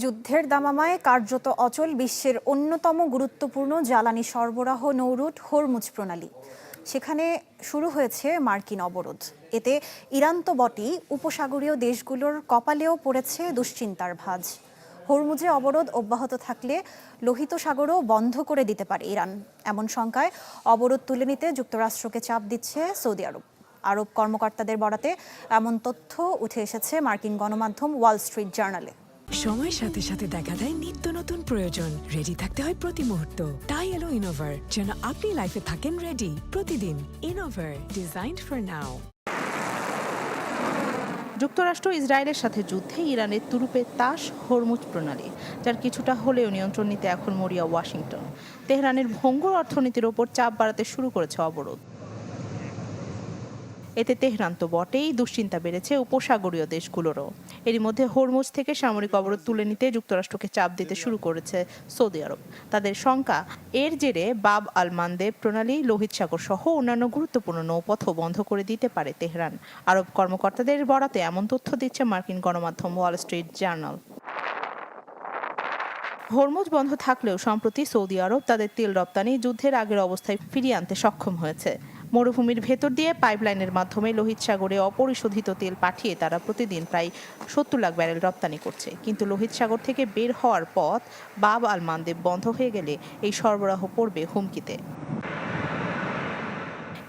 যুদ্ধের দামামায় কার্যত অচল বিশ্বের অন্যতম গুরুত্বপূর্ণ জ্বালানি সরবরাহ নৌরুট হরমুজ প্রণালী। সেখানে শুরু হয়েছে মার্কিন অবরোধ। এতে ইরান তো বটেই, উপসাগরীয় দেশগুলোর কপালেও পড়েছে দুশ্চিন্তার ভাঁজ। হরমুজে অবরোধ অব্যাহত থাকলে লোহিত সাগরও বন্ধ করে দিতে পারে ইরান। এমন শঙ্কায় অবরোধ তুলে নিতে যুক্তরাষ্ট্রকে চাপ দিচ্ছে সৌদি আরব। আরব কর্মকর্তাদের বরাতে এমন তথ্য উঠে এসেছে মার্কিন গণমাধ্যম ওয়াল স্ট্রিট জার্নালে। সময়ের সাথে সাথে দেখা দেয় নিত্য নতুন প্রয়োজন। রেডি থাকতে হয় প্রতি মুহূর্ত। তাই এলো ইনোভার, যেন আপনি লাইফে থাকেন রেডি প্রতিদিন। Innova, designed for now. যুক্তরাষ্ট্র ইসরায়েলের সাথে যুদ্ধে ইরানের তুরুপে তাস হরমুজ প্রণালী, যার কিছুটা হলেও নিয়ন্ত্রণ নিতে এখন মরিয়া ওয়াশিংটন। তেহরানের ভঙ্গুর অর্থনীতির ওপর চাপ বাড়াতে শুরু করেছে অবরোধ। এতে তেহরান তো বটেই, দুশ্চিন্তা বেড়েছে উপসাগরীয় দেশগুলোরও। এরই মধ্যে হরমুজ থেকে সামরিক অবরোধ তুলে নিতে যুক্তরাষ্ট্রকে চাপ দিতে শুরু করেছে সৌদি আরব। তাদের শঙ্কা, এর জেরে বাব আল মানদেব প্রণালী, লোহিত সাগর সহ অন্যান্য গুরুত্বপূর্ণ নৌপথও বন্ধ করে দিতে পারে তেহরান। আরব কর্মকর্তাদের বরাতে এমন তথ্য দিচ্ছে মার্কিন গণমাধ্যম ওয়াল স্ট্রিট জার্নাল। হরমুজ বন্ধ থাকলেও সম্প্রতি সৌদি আরব তাদের তেল রপ্তানি যুদ্ধের আগের অবস্থায় ফিরিয়ে আনতে সক্ষম হয়েছে। মরুভূমির ভেতর দিয়ে পাইপলাইনের মাধ্যমে লোহিত সাগরে অপরিশোধিত তেল পাঠিয়ে তারা প্রতিদিন প্রায় ৭০ লাখ ব্যারেল রপ্তানি করছে। কিন্তু লোহিত সাগর থেকে বের হওয়ার পথ বাব আল মানদেব বন্ধ হয়ে গেলে এই সরবরাহ পড়বে হুমকিতে।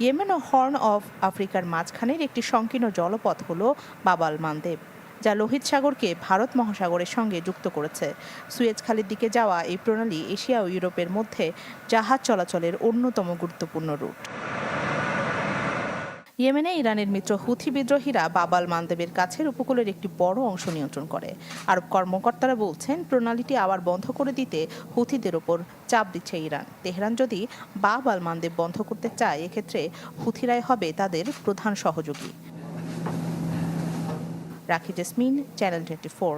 ইয়েমেন ও হর্ন অফ আফ্রিকার মাঝখানের একটি সংকীর্ণ জলপথ হলো বাব আল মানদেব, যা লোহিত সাগরকে ভারত মহাসাগরের সঙ্গে যুক্ত করেছে। সুয়েজ খালের দিকে যাওয়া এই প্রণালী এশিয়া ও ইউরোপের মধ্যে জাহাজ চলাচলের অন্যতম গুরুত্বপূর্ণ রুট। ইয়েমেনে ইরানের মিত্র হুথি বিদ্রোহীরা বাব আল মানদেবের কাছের উপকূলের একটি বড় অংশ নিয়ন্ত্রণ করে। আরব কর্মকর্তারা বলছেন, প্রণালীটি আবার বন্ধ করে দিতে হুথিদের ওপর চাপ দিচ্ছে ইরান। তেহরান যদি বাব আল মানদেব বন্ধ করতে চায়, এক্ষেত্রে হুথিরাই হবে তাদের প্রধান সহযোগী। রাখি জেসমিন, চ্যানেল 24।